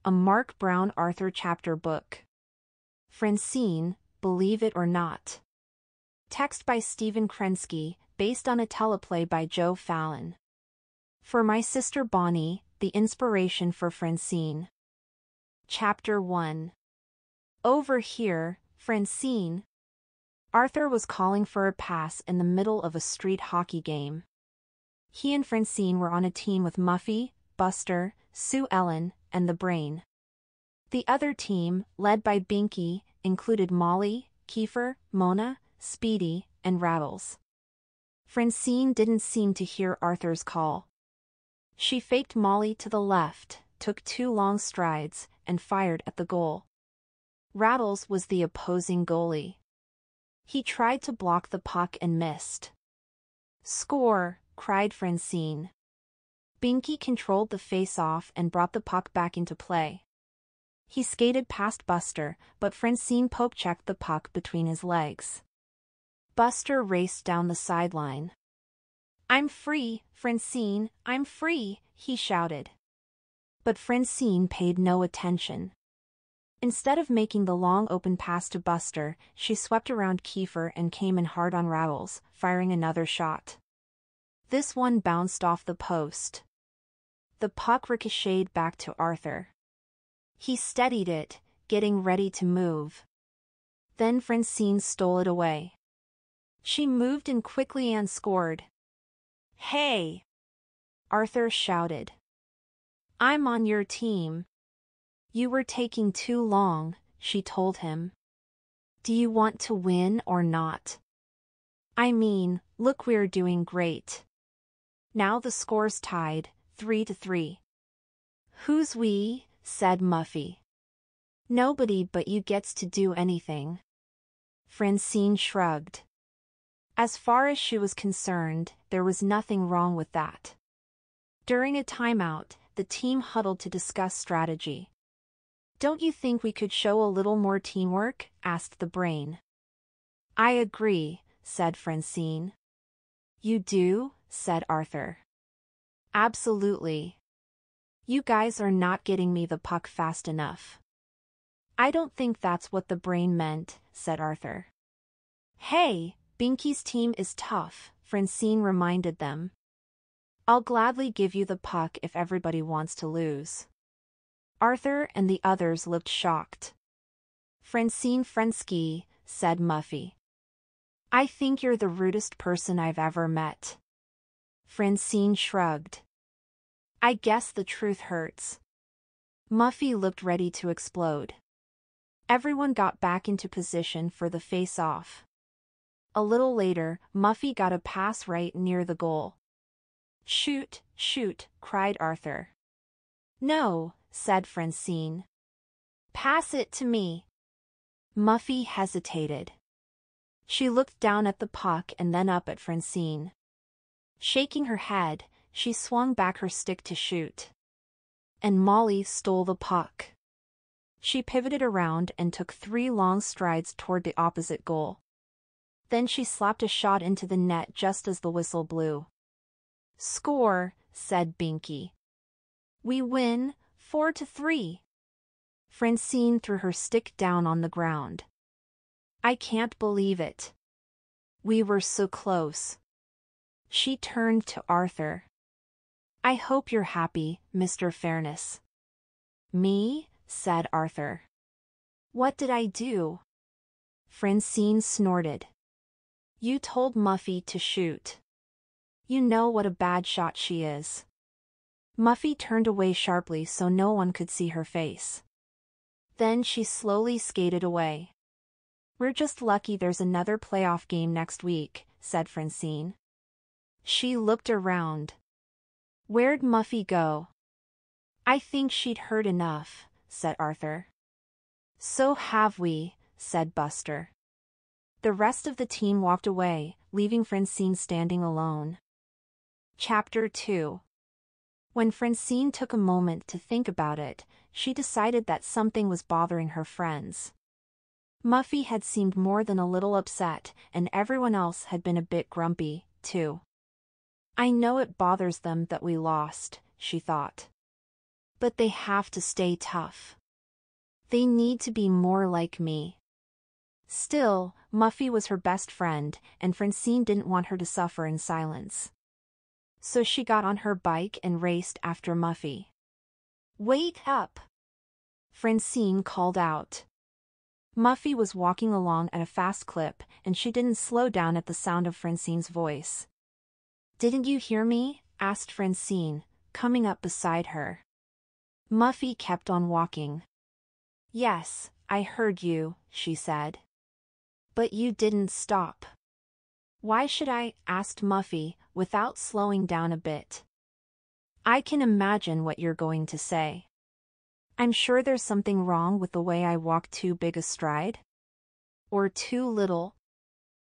a Mark Brown Arthur chapter book. Francine, Believe It or Not. Text by Stephen Krensky, based on a teleplay by Joe Fallon. For my sister Bonnie, the inspiration for Francine. Chapter 1. Over here, Francine. Arthur was calling for a pass in the middle of a street hockey game. He and Francine were on a team with Muffy, Buster, Sue Ellen, and the Brain. The other team, led by Binky, included Molly, Kiefer, Mona, Speedy, and Rattles. Francine didn't seem to hear Arthur's call. She faked Molly to the left, took 2 long strides, and fired at the goal. Rattles was the opposing goalie. He tried to block the puck and missed. "Score!" cried Francine. Binky controlled the face-off and brought the puck back into play. He skated past Buster, but Francine poke-checked the puck between his legs. Buster raced down the sideline. "I'm free, Francine, I'm free," he shouted. But Francine paid no attention. Instead of making the long open pass to Buster, she swept around Kiefer and came in hard on Rattles, firing another shot. This one bounced off the post. The puck ricocheted back to Arthur. He steadied it, getting ready to move. Then Francine stole it away. She moved in quickly and scored. "Hey!" Arthur shouted. "I'm on your team." "You were taking too long," she told him. "Do you want to win or not?" "I mean, look, we're doing great." Now the score's tied, 3-3. "Who's we?" said Muffy. "Nobody but you gets to do anything." Francine shrugged. As far as she was concerned, there was nothing wrong with that. During a timeout, the team huddled to discuss strategy. "Don't you think we could show a little more teamwork?" asked the Brain. "I agree," said Francine. "You do?" said Arthur. "Absolutely. You guys are not getting me the puck fast enough." "I don't think that's what the Brain meant," said Arthur. "Hey, Binky's team is tough," Francine reminded them. "I'll gladly give you the puck if everybody wants to lose." Arthur and the others looked shocked. "Francine Frensky," said Muffy. "I think you're the rudest person I've ever met." Francine shrugged. "I guess the truth hurts." Muffy looked ready to explode. Everyone got back into position for the face-off. A little later, Muffy got a pass right near the goal. "Shoot, shoot," cried Arthur. "No," said Francine. "Pass it to me." Muffy hesitated. She looked down at the puck and then up at Francine. Shaking her head, she swung back her stick to shoot. And Molly stole the puck. She pivoted around and took 3 long strides toward the opposite goal. Then she slapped a shot into the net just as the whistle blew. "Score," said Binky. "We win, 4-3. Francine threw her stick down on the ground. "I can't believe it. We were so close." She turned to Arthur. "I hope you're happy, Mr. Fairness." "Me?" said Arthur. "What did I do?" Francine snorted. "You told Muffy to shoot. You know what a bad shot she is." Muffy turned away sharply so no one could see her face. Then she slowly skated away. "We're just lucky there's another playoff game next week," said Francine. She looked around. "Where'd Muffy go?" "I think she'd heard enough," said Arthur. "So have we," said Buster. The rest of the team walked away, leaving Francine standing alone. Chapter 2. When Francine took a moment to think about it, she decided that something was bothering her friends. Muffy had seemed more than a little upset, and everyone else had been a bit grumpy, too. "I know it bothers them that we lost," she thought. But they have to stay tough. They need to be more like me. Still, Muffy was her best friend, and Francine didn't want her to suffer in silence. So she got on her bike and raced after Muffy. Wait up! Francine called out. Muffy was walking along at a fast clip, and she didn't slow down at the sound of Francine's voice. Didn't you hear me? Asked Francine, coming up beside her. Muffy kept on walking. Yes, I heard you, she said. But you didn't stop. Why should I? Asked Muffy, without slowing down a bit. I can imagine what you're going to say. I'm sure there's something wrong with the way I walk too big a stride? Or too little?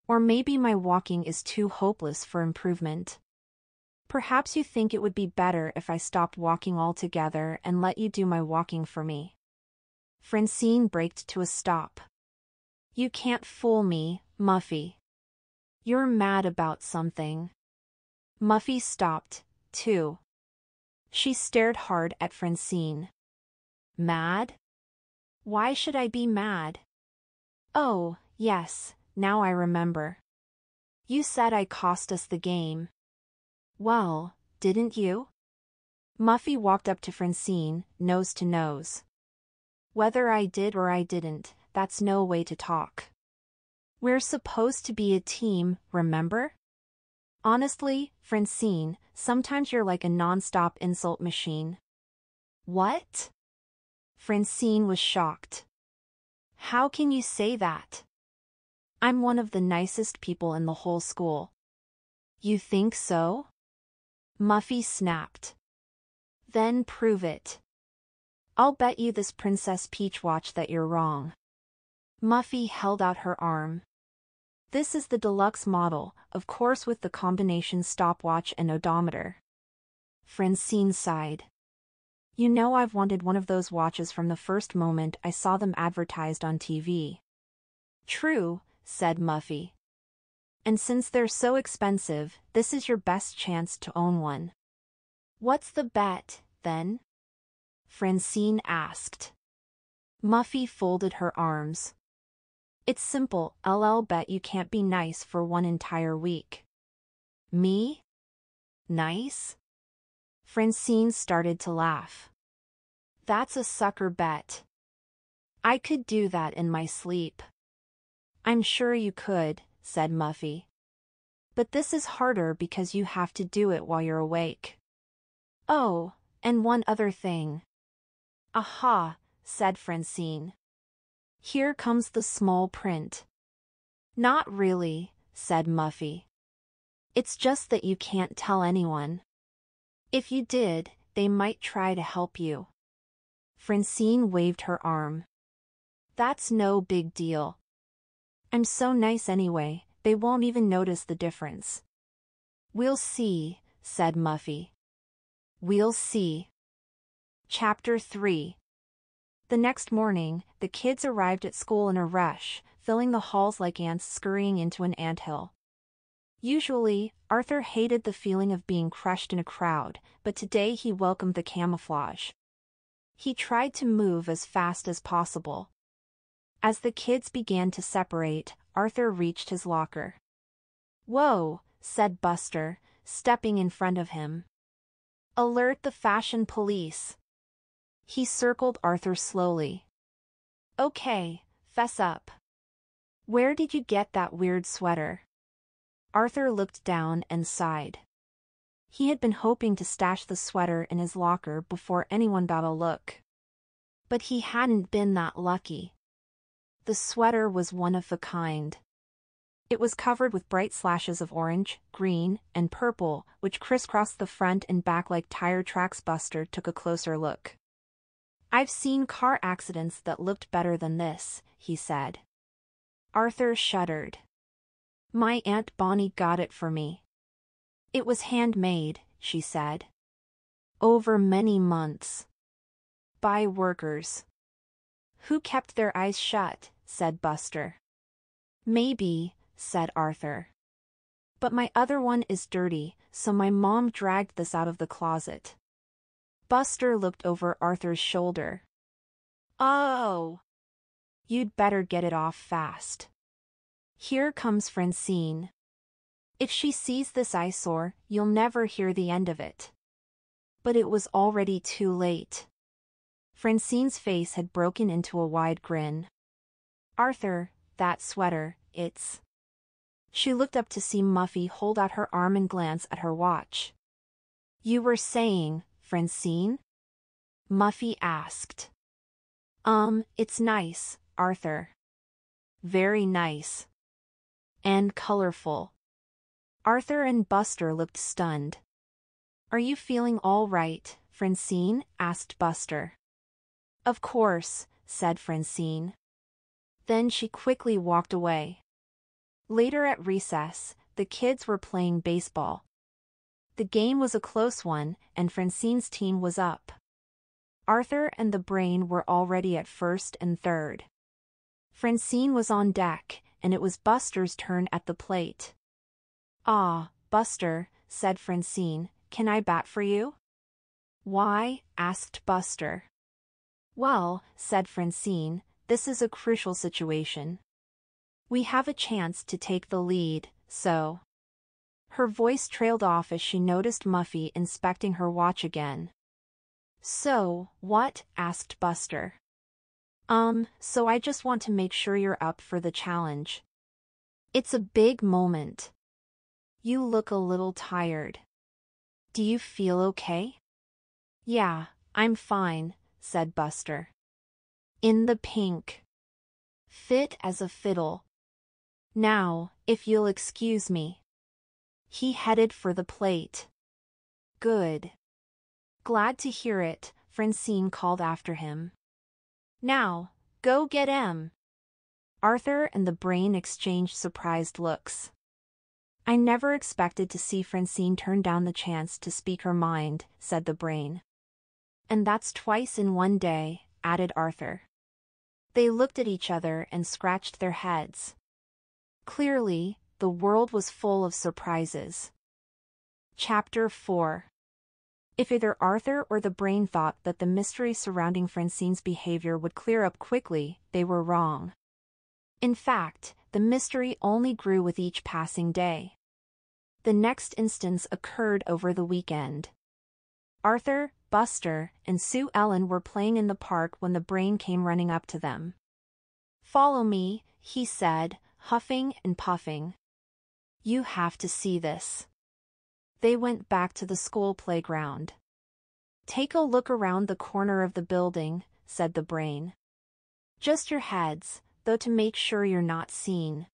Or maybe my walking is too hopeless for improvement. Perhaps you think it would be better if I stopped walking altogether and let you do my walking for me. Francine braked to a stop. You can't fool me, Muffy. You're mad about something. Muffy stopped, too. She stared hard at Francine. Mad? Why should I be mad? Oh, yes, now I remember. You said I cost us the game. Well, didn't you? Muffy walked up to Francine, nose to nose. Whether I did or I didn't, that's no way to talk. We're supposed to be a team, remember? Honestly, Francine, sometimes you're like a non-stop insult machine. What? Francine was shocked. How can you say that? I'm one of the nicest people in the whole school. You think so? Muffy snapped. Then prove it. I'll bet you this Princess Peach watch that you're wrong. Muffy held out her arm. This is the deluxe model, of course with the combination stopwatch and odometer. Francine sighed. You know I've wanted one of those watches from the first moment I saw them advertised on TV. True, said Muffy. And since they're so expensive, this is your best chance to own one. What's the bet, then? Francine asked. Muffy folded her arms. It's simple, I'll bet you can't be nice for one entire week. Me? Nice? Francine started to laugh. That's a sucker bet. I could do that in my sleep. I'm sure you could, said Muffy. But this is harder because you have to do it while you're awake. Oh, and one other thing. Aha, said Francine. Here comes the small print. Not really, said Muffy. It's just that you can't tell anyone. If you did, they might try to help you. Francine waved her arm. That's no big deal. I'm so nice anyway, they won't even notice the difference. We'll see, said Muffy. We'll see. Chapter 3. The next morning, the kids arrived at school in a rush, filling the halls like ants scurrying into an anthill. Usually, Arthur hated the feeling of being crushed in a crowd, but today he welcomed the camouflage. He tried to move as fast as possible. As the kids began to separate, Arthur reached his locker. Whoa, said Buster, stepping in front of him. Alert the fashion police. He circled Arthur slowly. Okay, fess up. Where did you get that weird sweater? Arthur looked down and sighed. He had been hoping to stash the sweater in his locker before anyone got a look. But he hadn't been that lucky. The sweater was one of a kind. It was covered with bright slashes of orange, green, and purple, which crisscrossed the front and back like tire tracks. Buster took a closer look. I've seen car accidents that looked better than this, he said. Arthur shuddered. My Aunt Bonnie got it for me. It was handmade, she said. Over many months. By workers. Who kept their eyes shut, said Buster. Maybe, said Arthur. But my other one is dirty, so my mom dragged this out of the closet. Buster looked over Arthur's shoulder. Oh! You'd better get it off fast. Here comes Francine. If she sees this eyesore, you'll never hear the end of it. But it was already too late. Francine's face had broken into a wide grin. Arthur, that sweater, it's... She looked up to see Muffy hold out her arm and glance at her watch. You were saying, Francine? Muffy asked. It's nice, Arthur. Very nice. And colorful. Arthur and Buster looked stunned. Are you feeling all right, Francine? Asked Buster. Of course, said Francine. Then she quickly walked away. Later at recess, the kids were playing baseball. The game was a close one, and Francine's team was up. Arthur and the Brain were already at first and third. Francine was on deck, and it was Buster's turn at the plate. Ah, Buster, said Francine, can I bat for you? Why? Asked Buster. Well, said Francine, this is a crucial situation. We have a chance to take the lead, so... Her voice trailed off as she noticed Muffy inspecting her watch again. So, what? Asked Buster. So I just want to make sure you're up for the challenge. It's a big moment. You look a little tired. Do you feel okay? Yeah, I'm fine, said Buster. In the pink. Fit as a fiddle. Now, if you'll excuse me. He headed for the plate. Good. Glad to hear it, Francine called after him. Now, go get him. Arthur and the Brain exchanged surprised looks. I never expected to see Francine turn down the chance to speak her mind, said the Brain. And that's twice in one day, added Arthur. They looked at each other and scratched their heads. Clearly, the world was full of surprises. Chapter 4. If either Arthur or the Brain thought that the mystery surrounding Francine's behavior would clear up quickly, they were wrong. In fact, the mystery only grew with each passing day. The next instance occurred over the weekend. Arthur, Buster, and Sue Ellen were playing in the park when the Brain came running up to them. Follow me, he said, huffing and puffing. You have to see this. They went back to the school playground. Take a look around the corner of the building, said the Brain. Just your heads, though, to make sure you're not seen.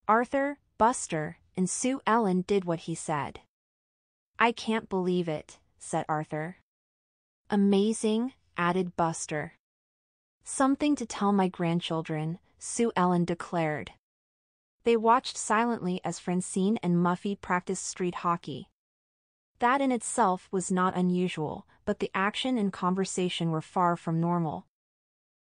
Arthur, Buster, and Sue Ellen did what he said. I can't believe it, said Arthur. Amazing, added Buster. Something to tell my grandchildren, Sue Ellen declared. They watched silently as Francine and Muffy practiced street hockey. That in itself was not unusual, but the action and conversation were far from normal.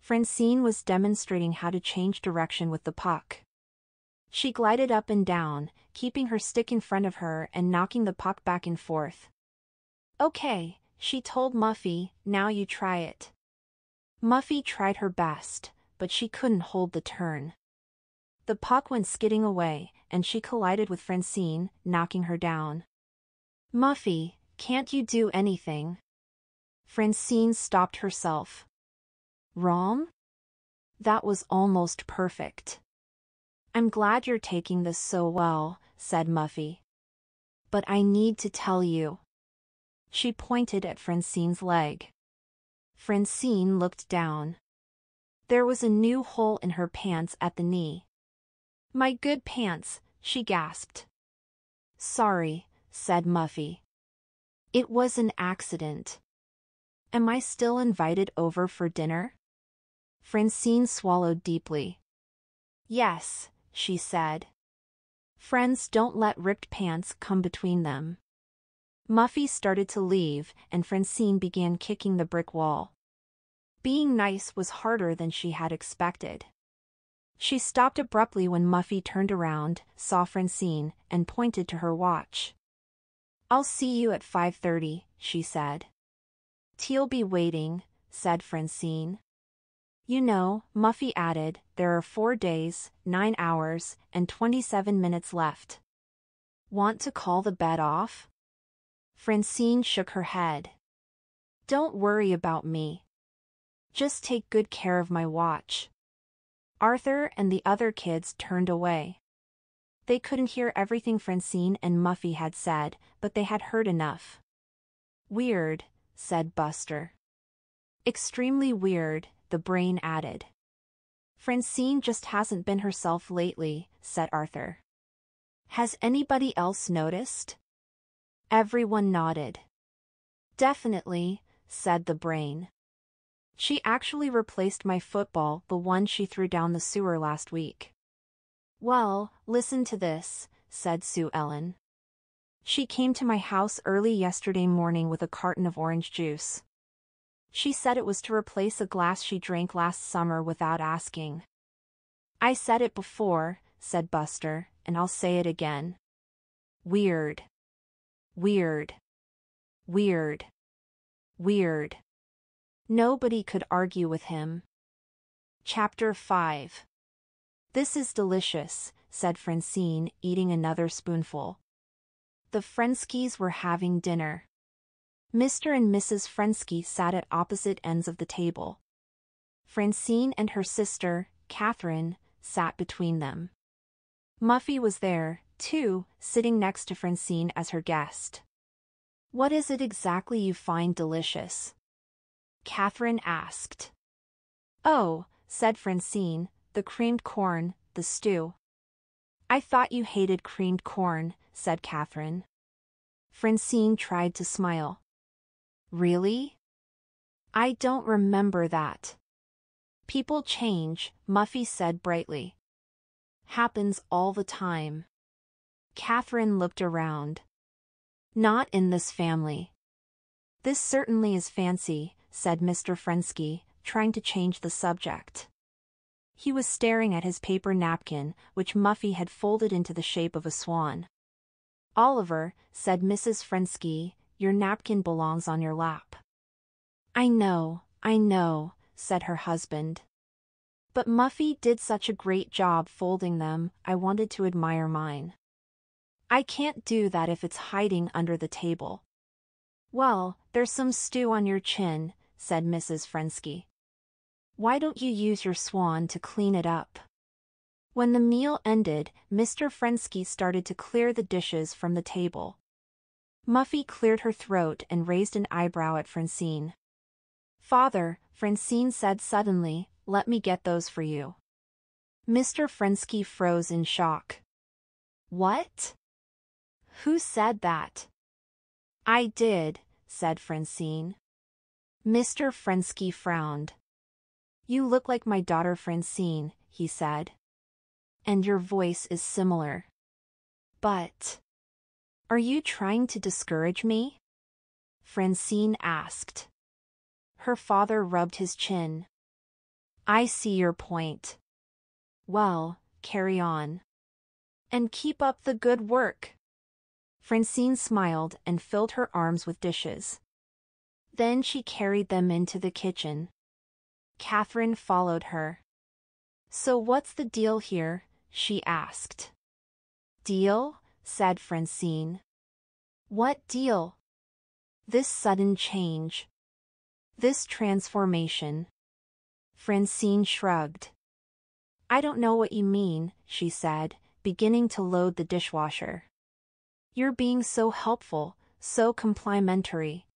Francine was demonstrating how to change direction with the puck. She glided up and down, keeping her stick in front of her and knocking the puck back and forth. Okay, she told Muffy, now you try it. Muffy tried her best, but she couldn't hold the turn. The puck went skidding away, and she collided with Francine, knocking her down. Muffy, can't you do anything? Francine stopped herself. Wrong? That was almost perfect. I'm glad you're taking this so well, said Muffy. But I need to tell you. She pointed at Francine's leg. Francine looked down. There was a new hole in her pants at the knee. My good pants, she gasped. Sorry, said Muffy. It was an accident. Am I still invited over for dinner? Francine swallowed deeply. Yes, she said. Friends don't let ripped pants come between them. Muffy started to leave, and Francine began kicking the brick wall. Being nice was harder than she had expected. She stopped abruptly when Muffy turned around, saw Francine, and pointed to her watch. I'll see you at 5:30, she said. Tea'll be waiting, said Francine. You know, Muffy added, there are 4 days, 9 hours, and 27 minutes left. Want to call the bet off? Francine shook her head. Don't worry about me. Just take good care of my watch. Arthur and the other kids turned away. They couldn't hear everything Francine and Muffy had said, but they had heard enough. Weird, said Buster. Extremely weird, the brain added. Francine just hasn't been herself lately, said Arthur. Has anybody else noticed? Everyone nodded. Definitely, said the brain. She actually replaced my football, the one she threw down the sewer last week. Well, listen to this, said Sue Ellen. She came to my house early yesterday morning with a carton of orange juice. She said it was to replace a glass she drank last summer without asking. I said it before, said Buster, and I'll say it again. Weird. Weird. Weird. Weird. Nobody could argue with him. Chapter 5. This is delicious, said Francine, eating another spoonful. The Frenskys were having dinner. Mr. and Mrs. Frensky sat at opposite ends of the table. Francine and her sister, Catherine, sat between them. Muffy was there, too, sitting next to Francine as her guest. What is it exactly you find delicious? Catherine asked. Oh, said Francine, the creamed corn, the stew. I thought you hated creamed corn, said Catherine. Francine tried to smile. Really? I don't remember that. People change, Muffy said brightly. Happens all the time. Catherine looked around. Not in this family. This certainly is fancy, said Mr. Frensky, trying to change the subject. He was staring at his paper napkin, which Muffy had folded into the shape of a swan. Oliver, said Mrs. Frensky, your napkin belongs on your lap. I know, said her husband. But Muffy did such a great job folding them, I wanted to admire mine. I can't do that if it's hiding under the table. Well, there's some stew on your chin, said Mrs. Frensky. Why don't you use your swan to clean it up? When the meal ended, Mr. Frensky started to clear the dishes from the table. Muffy cleared her throat and raised an eyebrow at Francine. Father, Francine said suddenly, let me get those for you. Mr. Frensky froze in shock. What? Who said that? I did, said Francine. Mr. Frensky frowned. You look like my daughter Francine, he said. And your voice is similar. But... are you trying to discourage me? Francine asked. Her father rubbed his chin. I see your point. Well, carry on. And keep up the good work. Francine smiled and filled her arms with dishes. Then she carried them into the kitchen. Catherine followed her. So what's the deal here? She asked. Deal? Said Francine. What deal? This sudden change. This transformation. Francine shrugged. I don't know what you mean, she said, beginning to load the dishwasher. You're being so helpful, so complimentary.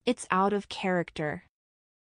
It's out of character.